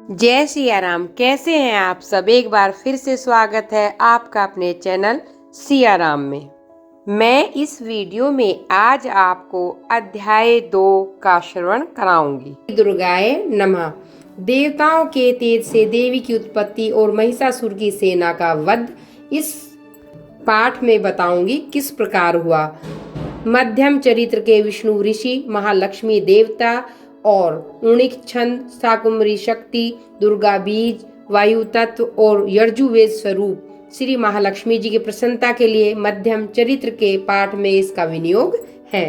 जय सिया राम। कैसे हैं आप सब? एक बार फिर से स्वागत है आपका अपने चैनल सिया राम में। मैं इस वीडियो में आज आपको अध्याय 2 का श्रवण कराऊंगी। दुर्गाए नमः। देवताओं के तेज से देवी की उत्पत्ति और महिषासुर की सेना का वध इस पाठ में बताऊंगी किस प्रकार हुआ। मध्यम चरित्र के विष्णु ऋषि, महालक्ष्मी देवता और उणिक छंद, शाकुंभरी शक्ति, दुर्गा बीज, वायु तत्व और यजुर्वेद स्वरूप श्री महालक्ष्मी जी की प्रसन्नता के लिए मध्यम चरित्र के पाठ में इसका विनियोग है।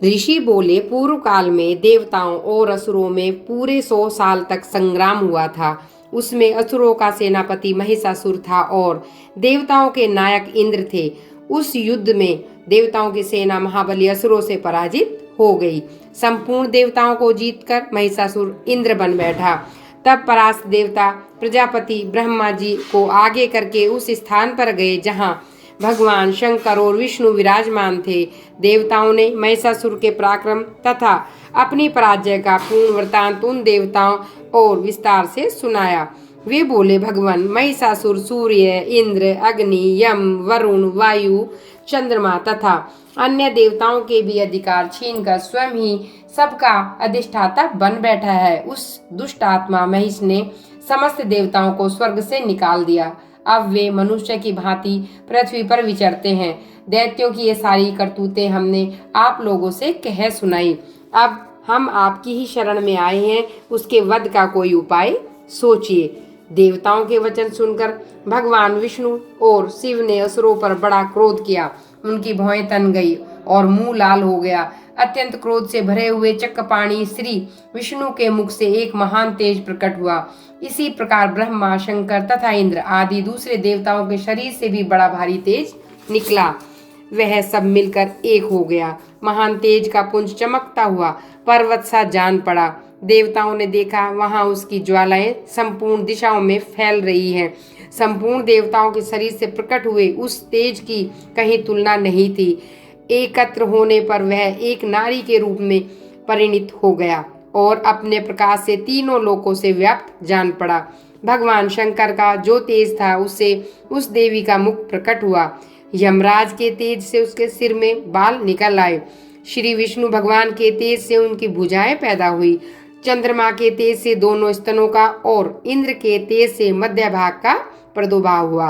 ऋषि बोले, पूर्व काल में देवताओं और असुरों में पूरे 100 साल तक संग्राम हुआ था। उसमें असुरों का सेनापति महिषासुर था और देवताओं के नायक इंद्र थे। उस युद्ध में देवताओं की सेना महाबली असुरों से पराजित हो गई। संपूर्ण देवताओं को जीतकर महिषासुर इंद्र बन बैठा। तब परास्त देवता प्रजापति ब्रह्मा जी को आगे करके उस स्थान पर गए जहां भगवान शंकर और विष्णु विराजमान थे। देवताओं ने महिषासुर के पराक्रम तथा अपनी पराजय का पूर्ण वृतांत उन देवताओं और विस्तार से सुनाया। वे बोले, भगवान महिषासुर सूर्य, इंद्र, अग्नि, यम, वरुण, वायु, चंद्रमा तथा अन्य देवताओं के भी अधिकार छीनकर स्वयं ही सबका अधिष्ठाता बन बैठा है। उस दुष्ट आत्मा महिष ने समस्त देवताओं को स्वर्ग से निकाल दिया। अब वे मनुष्य की भांति पृथ्वी पर विचरते हैं। दैत्यों की ये सारी करतूतें हमने आप लोगों से कह सुनाई। अब हम आपकी ही शरण में आए हैं, उसके वध का कोई उपाय सोचिए। देवताओं के वचन सुनकर भगवान विष्णु और शिव ने असुरों पर बड़ा क्रोध किया। उनकी भौहें तन गई और मुंह लाल हो गया। अत्यंत क्रोध से भरे हुए चक्रपाणी श्री विष्णु के मुख से एक महान तेज प्रकट हुआ। इसी प्रकार ब्रह्मा, शंकर तथा इंद्र आदि दूसरे देवताओं के शरीर से भी बड़ा भारी तेज निकला। वह सब मिलकर एक हो गया। महान तेज का पुंज चमकता हुआ पर्वत सा जान पड़ा। देवताओं ने देखा, वहां उसकी ज्वालाएं संपूर्ण दिशाओं में फैल रही हैं। संपूर्ण देवताओं के शरीर से प्रकट हुए उस तेज की कहीं तुलना नहीं थी। एकत्र होने पर वह एक नारी के रूप में परिणित हो गया और अपने प्रकाश से तीनों लोकों से व्याप्त जान पड़ा। भगवान शंकर का जो तेज था उससे उस देवी का मुख प्रकट हुआ। यमराज के तेज से उसके सिर में बाल निकल आए। श्री विष्णु भगवान के तेज से उनकी भुजाएं पैदा हुई। चंद्रमा के तेज से दोनों स्तनों का और इंद्र के तेज से मध्य भाग का प्रादुर्भाव हुआ।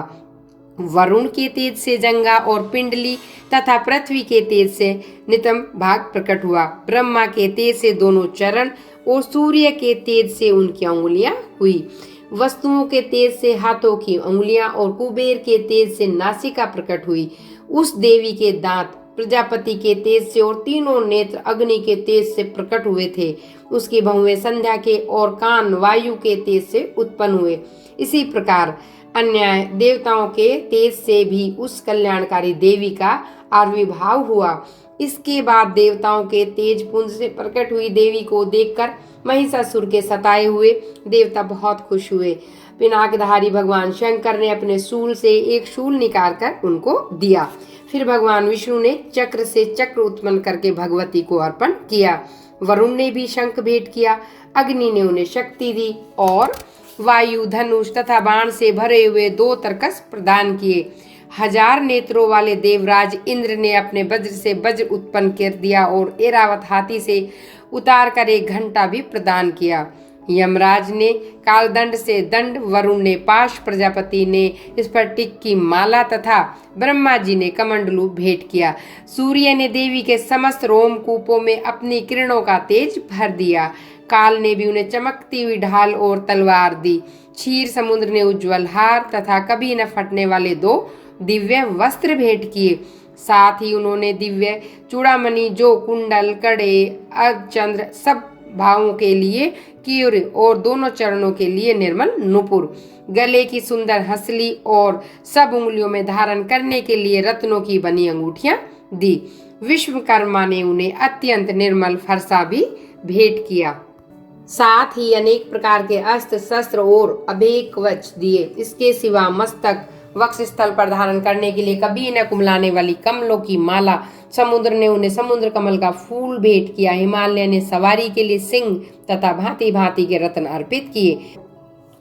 वरुण के तेज से जंगा और पिंडली तथा पृथ्वी के तेज से नितंब भाग प्रकट हुआ। ब्रह्मा के तेज से दोनों चरण और सूर्य के तेज से उनकी अंगुलियां हुई। वस्तुओं के तेज से हाथों की अंगुलियां और कुबेर के तेज से नासिका प्रकट हुई। उस देवी के दांत प्रजापति के तेज से और तीनों नेत्र अग्नि के तेज से प्रकट हुए थे। उसकी भौहें संध्या के और कान वायु के तेज से उत्पन्न हुए। इसी प्रकार अन्य देवताओं के तेज से भी उस कल्याणकारी देवी का आविर्भाव हुआ। इसके बाद देवताओं के तेज पुंज से प्रकट हुई देवी को देखकर महिषासुर के सताए हुए देवता बहुत खुश हुए। पिनाकधारी भगवान शंकर ने अपने शूल से एक शूल निकाल कर उनको दिया। फिर भगवान विष्णु ने चक्र से चक्र उत्पन्न करके भगवती को अर्पण किया। वरुण ने भी शंख भेंट किया। अग्नि ने उन्हें शक्ति दी और वायु धनुष तथा बाण से भरे हुए 2 तरकस प्रदान किए। 1000 नेत्रों वाले देवराज इंद्र ने अपने वज्र से वज्र उत्पन्न कर दिया और ऐरावत हाथी से उतार कर एक घंटा भी प्रदान किया। यमराज ने कालदंड से दंड, वरुण ने पाश, प्रजापति ने स्फटिक की माला तथा ब्रह्मा जी ने कमंडलू भेंट किया। सूर्य ने देवी के समस्त रोमकूपों में अपनी किरणों का तेज भर दिया। काल ने भी उन्हें चमकती हुई ढाल और तलवार दी। क्षीर समुद्र ने उज्जवल हार तथा कभी न फटने वाले 2 दिव्य वस्त्र भेंट किए। साथ ही उन्होंने दिव्य चूड़ामणि, जो कुंडल, कड़े, अर्धचंद्र, सब भावों के लिए कीर और दोनों चरणों के लिए निर्मल नुपुर, गले की सुंदर हंसली और सब उंगलियों में धारण करने के लिए रत्नों की बनी अंगूठियां दी। विश्वकर्मा ने उन्हें अत्यंत निर्मल फरसा भी भेंट किया। साथ ही अनेक प्रकार के अस्त्र शस्त्र और अभय कवच दिए। इसके सिवा मस्तक, वक्ष स्थल पर धारण करने के लिए कभी न कुमलाने वाली कमलों की माला, समुद्र ने उन्हें समुद्र कमल का फूल भेंट किया, हिमालय ने सवारी के लिए सिंह तथा भांति भांति के रत्न अर्पित किए,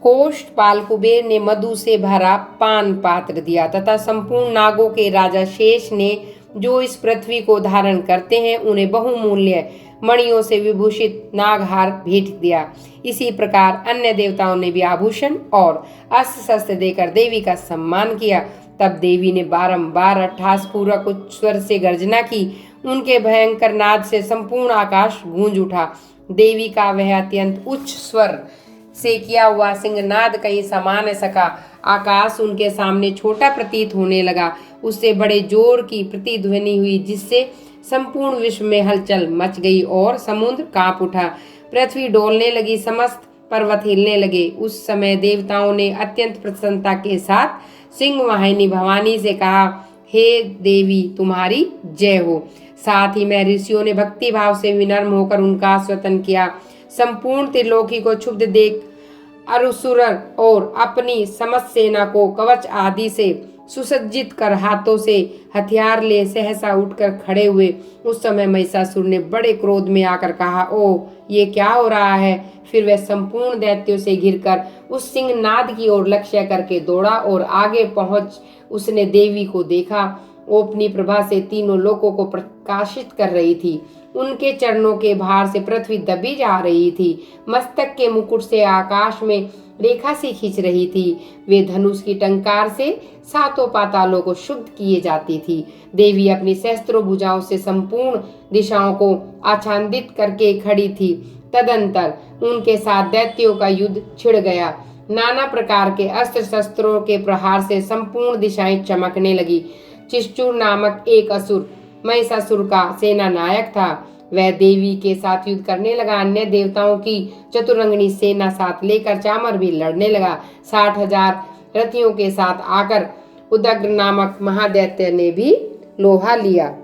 कोष्ठपाल कुबेर ने मधु से भरा पान पात्र दिया तथा संपूर्ण नागों के राजा शेष ने जो इस पृथ्वी को धारण करते हैं उन्हें बहुमूल्य मणियों से विभूषित नागहार भेंट दिया। इसी प्रकार अन्य देवताओं ने भी आभूषण और अस्त्र शस्त्र देकर देवी का सम्मान किया। तब देवी ने बारंबार अट्टहासपूर्वक उच्च स्वर से गर्जना की। उनके भयंकर नाद से संपूर्ण आकाश गूंज उठा। देवी का वह अत्यंत उच्च स्वर से किया हुआ सिंहनाद कहीं समा न सका। आकाश उनके सामने छोटा प्रतीत होने लगा। उससे बड़े जोर की प्रतिध्वनि हुई जिससे संपूर्ण विश्व में हलचल मच गई और समुद्र कांप उठा। पृथ्वी डोलने लगी, समस्त पर्वत हिलने लगे। उस समय देवताओं ने अत्यंत प्रसन्नता के साथ सिंह वाहिनी भवानी से कहा, हे देवी तुम्हारी जय हो। साथ ही में ऋषियों ने भक्ति भाव से विनम्र होकर उनका स्वतन किया। संपूर्ण त्रिलोकी को क्षुब्ध देख असुर और अपनी समस्त सेना को कवच आदि से सुसज्जित कर हाथों से हथियार ले सहसा उठकर खड़े हुए। उस समय महिषासुर ने बड़े क्रोध में आकर कहा, ओ ये क्या हो रहा है। फिर वह संपूर्ण दैत्यों से घिरकर उस सिंहनाद की ओर लक्ष्य करके दौड़ा और आगे पहुंच उसने देवी को देखा। वो अपनी प्रभा से तीनों लोकों को प्रकाशित कर रही थी। उनके चरणों के भार से पृथ्वी दबी जा रही थी। मस्तक के मुकुट से आकाश में रेखा सी खींच रही थी। वे धनुष की टंकार से सातों पातालों को शुद्ध किए जाती थी। देवी अपनी सहस्त्रों भुजाओं से संपूर्ण दिशाओं को आच्छादित करके खड़ी थी। तदंतर उनके साथ दैत्यों का युद्ध छिड़ गया। नाना प्रकार के अस्त्र शस्त्रों के प्रहार से संपूर्ण दिशाएं चमकने लगी। चिश्चुर नामक एक असुर महिषासुर का सेना नायक था। वह देवी के साथ युद्ध करने लगा। अन्य देवताओं की चतुरंगनी सेना साथ लेकर चामर भी लड़ने लगा। 60,000 रथियों के साथ आकर उदग्र नामक महादैत्य ने भी लोहा लिया।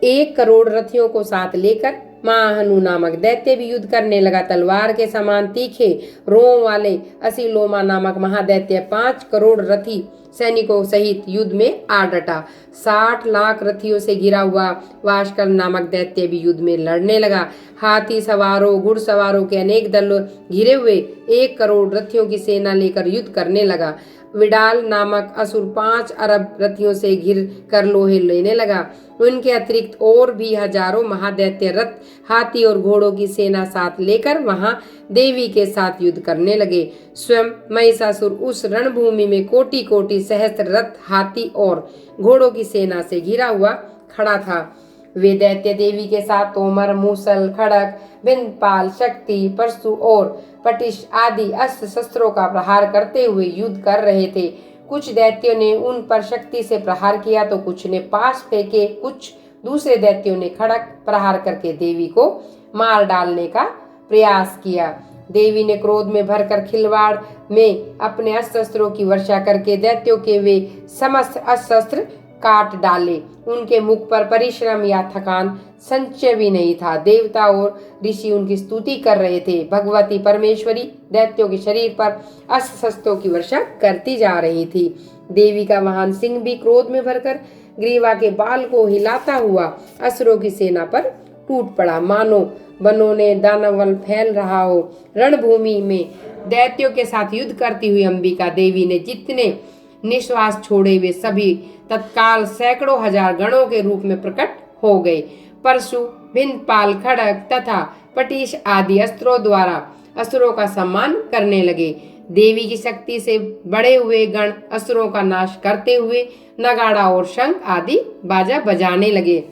1 करोड़ रथियों को साथ लेकर महाहनु नामक दैत्य भी युद्ध करने लगा। तलवार के समान तीखे रों वाले असीलोमा नामक महादैत्य 5 करोड़ रथी सैनिकों सहित युद्ध में आ डटा। 60 लाख रथियों से घिरा हुआ वाशकल नामक दैत्य भी युद्ध में लड़ने लगा। हाथी सवारों घुड़सवारों के अनेक दल घिरे हुए 1 करोड़ रथियों की सेना लेकर युद्ध करने लगा। विडाल नामक असुर 5 अरब रथियों से घिर कर लोहे लेने लगा। उनके अतिरिक्त और भी हजारों महादैत्य रथ, हाथी और घोड़ों की सेना साथ लेकर वहां देवी के साथ युद्ध करने लगे। स्वयं महिषासुर उस रणभूमि में कोटि कोटि सहस्त्र रथ, हाथी और घोड़ों की सेना से घिरा हुआ खड़ा था। वे दैत्य देवी के साथ तोमर, मूसल, खड़ग, बिंदपाल, शक्ति, परशु और पटिश आदि अस्त्र शस्त्रों का प्रहार करते हुए युद्ध कर रहे थे। कुछ दैत्यों ने उन पर शक्ति से प्रहार किया तो कुछ ने पास फेंके। कुछ दूसरे दैत्यों ने खड़ग प्रहार करके देवी को मार डालने का प्रयास किया। देवी ने क्रोध में भरकर खिलवाड़ में अपने अस्त्र शस्त्रों की वर्षा करके दैत्यों के वे समस्त अस्त्र शस्त्र काट डाले। उनके मुख पर परिश्रम या थकान संचय भी नहीं था। देवता और ऋषि उनकी स्तुति कर रहे थे। भगवती परमेश्वरी दैत्यों के शरीर पर अस्त्र शस्त्रों की वर्षा करती जा रही थी। देवी का महान सिंह भी क्रोध में भरकर ग्रीवा के बाल को हिलाता हुआ असुरों की सेना पर टूट पड़ा, मानो बनों ने दानवल फैल रहा हो। रणभूमि में दैत्यों के साथ युद्ध करती हुई अंबिका देवी ने जितने निश्वास छोड़े वे सभी तत्काल सैकड़ों हजार गणों के रूप में प्रकट हो गए। परशु, भिंदपाल, खड़ग तथा पटीश आदि अस्त्रों द्वारा असुरों का सम्मान करने लगे। देवी की शक्ति से बड़े हुए गण असुरों का नाश करते हुए नगाड़ा और शंख आदि बाजा बजाने लगे।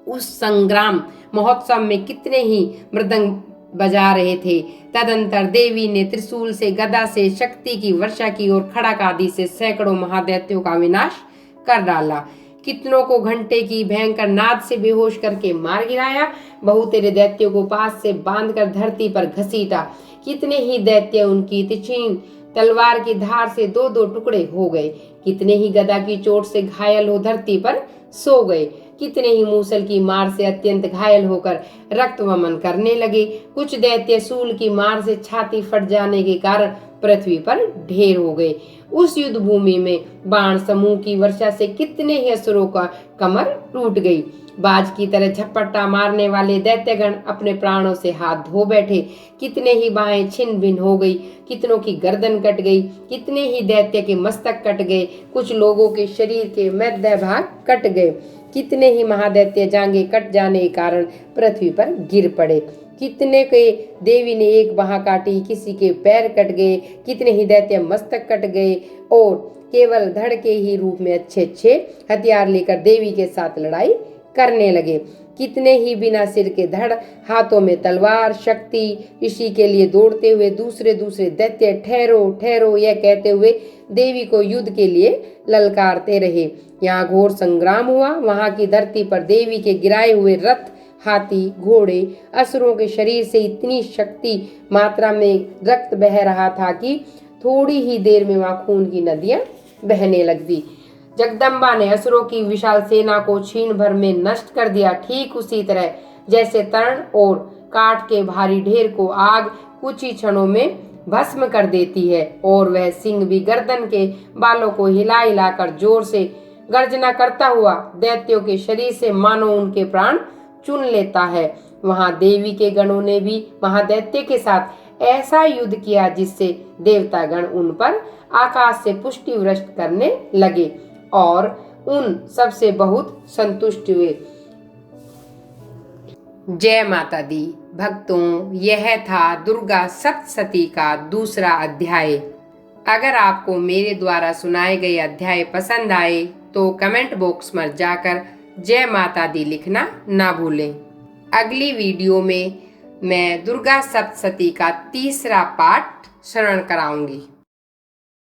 उस संग्राम महोत्सव में कितने ही मृदंग बजा रहे थे। तदंतर देवी ने त्रिशूल से, गदा से शक्ति की वर्षा की और खड़ग आदि से सैकड़ों महादैत्यों का विनाश कर डाला। कितनों को घंटे की भयंकर नाद से बेहोश करके मार गिराया। बहुतेरे दैत्यों को पास से बांधकर धरती पर घसीटा। कितने ही दैत्य उनकी तीक्ष्ण तलवार की धार से 2-2 टुकड़े हो गए। कितने ही गदा की चोट से घायल हो धरती पर सो गए। कितने ही मूसल की मार से अत्यंत घायल होकर रक्त वमन करने लगे। कुछ दैत्य शूल की मार से छाती फट जाने के कारण पृथ्वी पर ढेर हो गए। उस युद्ध भूमि में बाण समूह की वर्षा से कितने ही असुरों का कमर टूट गई। बाज की तरह झपट्टा मारने वाले दैत्यगण अपने प्राणों से हाथ धो बैठे। कितने ही बाहें छिन्न भिन्न हो गई, कितनों की गर्दन कट गई, कितने ही दैत्य के मस्तक कट गए, कुछ लोगों के शरीर के मध्य भाग कट गए। कितने ही महादैत्य जांघें कट जाने के कारण पृथ्वी पर गिर पड़े। कितने के देवी ने एक बाह काटी, किसी के पैर कट गए, कितने ही दैत्य मस्तक कट गए और केवल धड़ के ही रूप में अच्छे अच्छे हथियार लेकर देवी के साथ लड़ाई करने लगे। कितने ही बिना सिर के धड़, हाथों में तलवार, शक्ति इसी के लिए दौड़ते हुए दूसरे दूसरे दैत्य ठहरो ठहरो यह कहते हुए देवी को युद्ध के लिए ललकारते रहे। यहाँ घोर संग्राम हुआ। वहां की धरती पर देवी के गिराए हुए रथ, हाथी, घोड़े, असुरों के शरीर से इतनी शक्ति मात्रा में रक्त बह रहा था कि थोड़ी ही देर में वहां खून की नदियां बहने लगती। जगदम्बा ने असुरों की विशाल सेना को क्षण भर में नष्ट कर दिया। ठीक उसी तरह जैसे तर्ण और काठ के भारी ढेर को आग कुछ ही क्षणों में भस्म कर देती है, और वह सिंह भी गर्दन के बालों को हिला हिलाकर जोर से गर्जना करता हुआ दैत्यों के शरीर से मानो उनके प्राण चुन लेता है। वहां देवी के गणों ने भी महादैत्य के साथ ऐसा युद्ध किया जिससे देवतागण उन पर आकाश से पुष्टि वृष्टि करने लगे और उन सबसे बहुत संतुष्ट हुए। जय माता दी। भक्तों, यह था दुर्गा सप्तशती का दूसरा अध्याय। अगर आपको मेरे द्वारा सुनाए गए अध्याय पसंद आए तो कमेंट बॉक्स में जाकर जय माता दी लिखना ना भूलें। अगली वीडियो में मैं दुर्गा सप्तशती का तीसरा पार्ट श्रवण कराऊंगी।